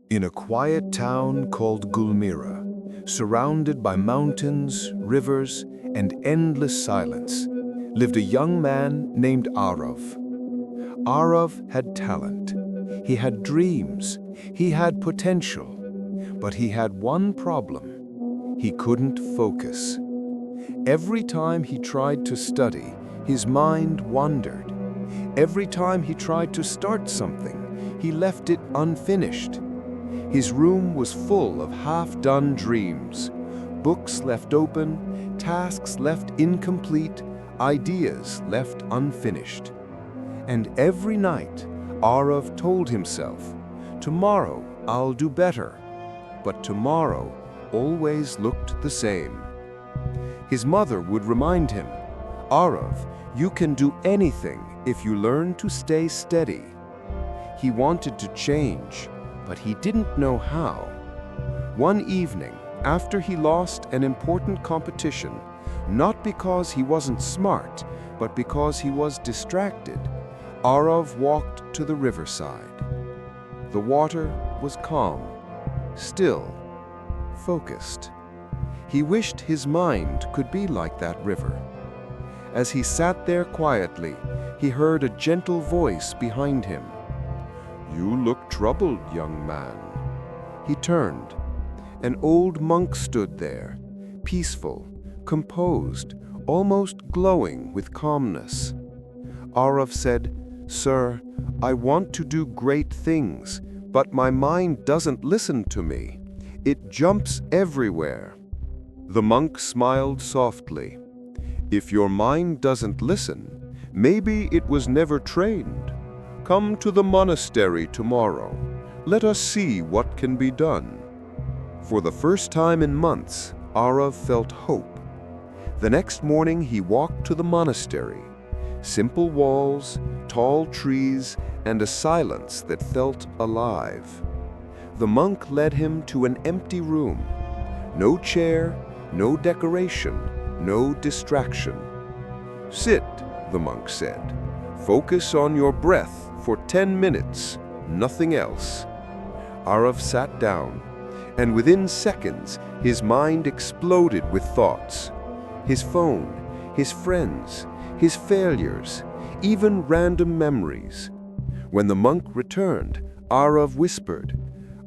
In a quiet town called Gulmira, surrounded by mountains, rivers, and endless silence, lived a young man named Aarav. Aarav had talent. He had dreams. He had potential. But he had one problem. He couldn't focus. Every time he tried to study, his mind wandered. Every time he tried to start something, he left it unfinished. His room was full of half-done dreams, books left open, tasks left incomplete, ideas left unfinished. And every night, Aarav told himself, "Tomorrow I'll do better." But tomorrow always looked the same. His mother would remind him, "Aarav, you can do anything if you learn to stay steady." He wanted to change, but he didn't know how. One evening, after he lost an important competition, not because he wasn't smart, but because he was distracted, Aarav walked to the riverside. The water was calm, still, focused. He wished his mind could be like that river. As he sat there quietly, he heard a gentle voice behind him. "You look troubled, young man." He turned. An old monk stood there, peaceful, composed, almost glowing with calmness. Aarav said, "Sir, I want to do great things, but my mind doesn't listen to me. It jumps everywhere." The monk smiled softly. "If your mind doesn't listen, maybe it was never trained. Come to the monastery tomorrow. Let us see what can be done." For the first time in months, Aarav felt hope. The next morning he walked to the monastery. Simple walls, tall trees, and a silence that felt alive. The monk led him to an empty room. No chair, no decoration, no distraction. "Sit," the monk said. "Focus on your breath for 10 minutes, nothing else." Aarav sat down, and within seconds his mind exploded with thoughts. His phone, his friends, his failures, even random memories. When the monk returned, Aarav whispered,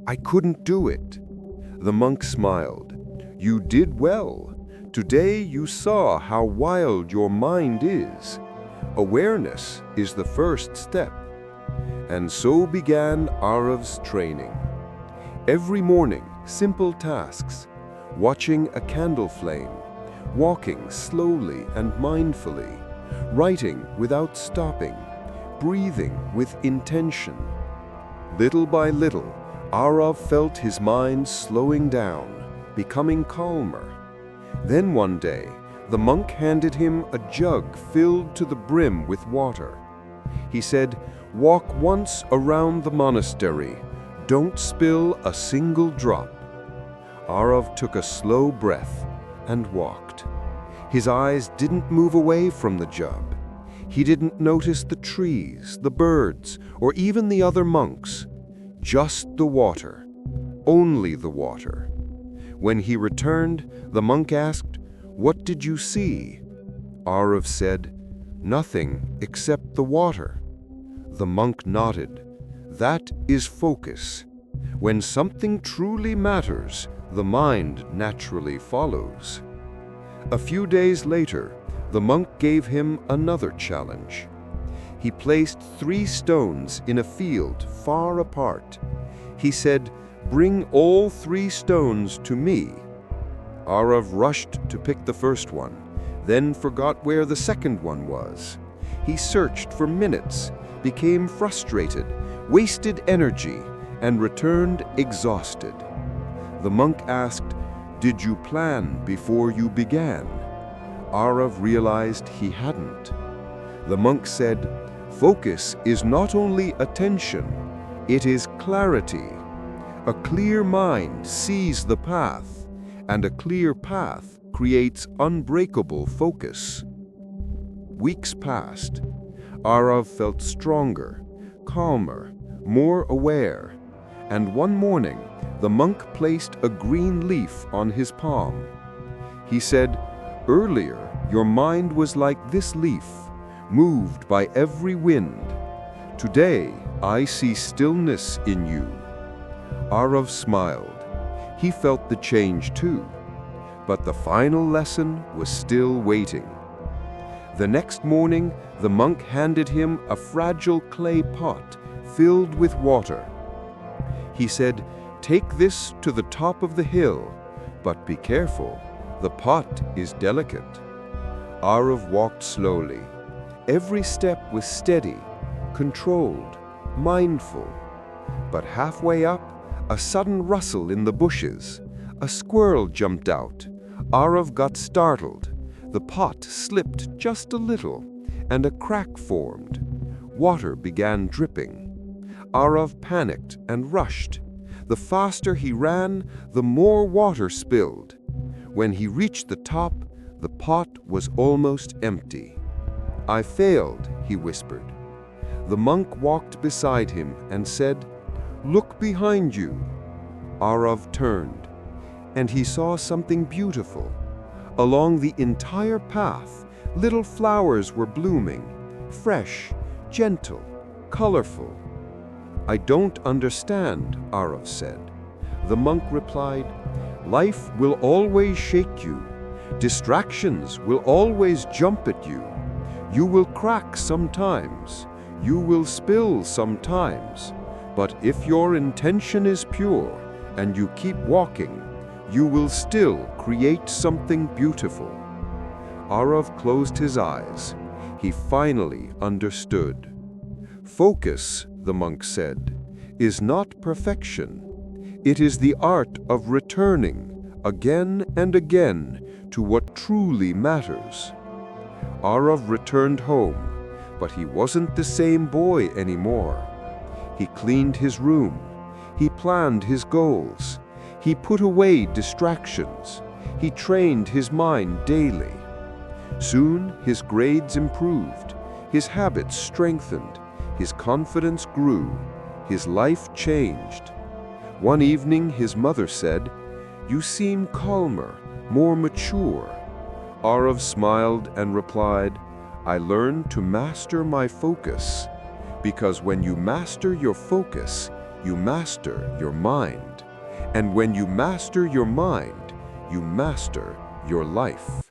"I couldn't do it." The monk smiled. "You did well. Today you saw how wild your mind is. Awareness is the first step." And so began Aarav's training. Every morning, simple tasks: watching a candle flame, walking slowly and mindfully, writing without stopping, breathing with intention. Little by little, Aarav felt his mind slowing down, becoming calmer. Then one day, the monk handed him a jug filled to the brim with water. He said, "Walk once around the monastery. Don't spill a single drop." Aarav took a slow breath and walked. His eyes didn't move away from the jug. He didn't notice the trees, the birds, or even the other monks. Just the water. Only the water. When he returned, the monk asked, "What did you see?" Aarav said, "Nothing except the water." The monk nodded. That is focus. When something truly matters, the mind naturally follows. A few days later, the monk gave him another challenge. He placed 3 stones in a field far apart. He said, "Bring all 3 stones to me." Aarav rushed to pick the first one, then forgot where the second one was. He searched for minutes, became frustrated, wasted energy, and returned exhausted. The monk asked, "Did you plan before you began?" Aarav realized he hadn't. The monk said, "Focus is not only attention, it is clarity. A clear mind sees the path, and a clear path creates unbreakable focus." Weeks passed. Aarav felt stronger, calmer, more aware. And one morning, the monk placed a green leaf on his palm. He said, "Earlier, your mind was like this leaf, moved by every wind. Today, I see stillness in you." Aarav smiled. He felt the change too. But the final lesson was still waiting. The next morning, the monk handed him a fragile clay pot filled with water. He said, "Take this to the top of the hill, but be careful, the pot is delicate." Aarav walked slowly. Every step was steady, controlled, mindful. But halfway up, a sudden rustle in the bushes. A squirrel jumped out. Aarav got startled. The pot slipped just a little, and a crack formed. Water began dripping. Aarav panicked and rushed. The faster he ran, the more water spilled. When he reached the top, the pot was almost empty. "I failed," he whispered. The monk walked beside him and said, "Look behind you." Aarav turned, and he saw something beautiful. Along the entire path, little flowers were blooming, fresh, gentle, colorful. "I don't understand," Aarav said. The monk replied, "Life will always shake you. Distractions will always jump at you. You will crack sometimes. You will spill sometimes. But if your intention is pure and you keep walking, you will still create something beautiful." Aarav closed his eyes. He finally understood. Focus, the monk said, is not perfection. It is the art of returning again and again to what truly matters. Aarav returned home, but he wasn't the same boy anymore. He cleaned his room. He planned his goals. He put away distractions. He trained his mind daily. Soon his grades improved. His habits strengthened. His confidence grew. His life changed. One evening his mother said, "You seem calmer, more mature." Aarav smiled and replied, "I learned to master my focus. Because when you master your focus, you master your mind. And when you master your mind, you master your life."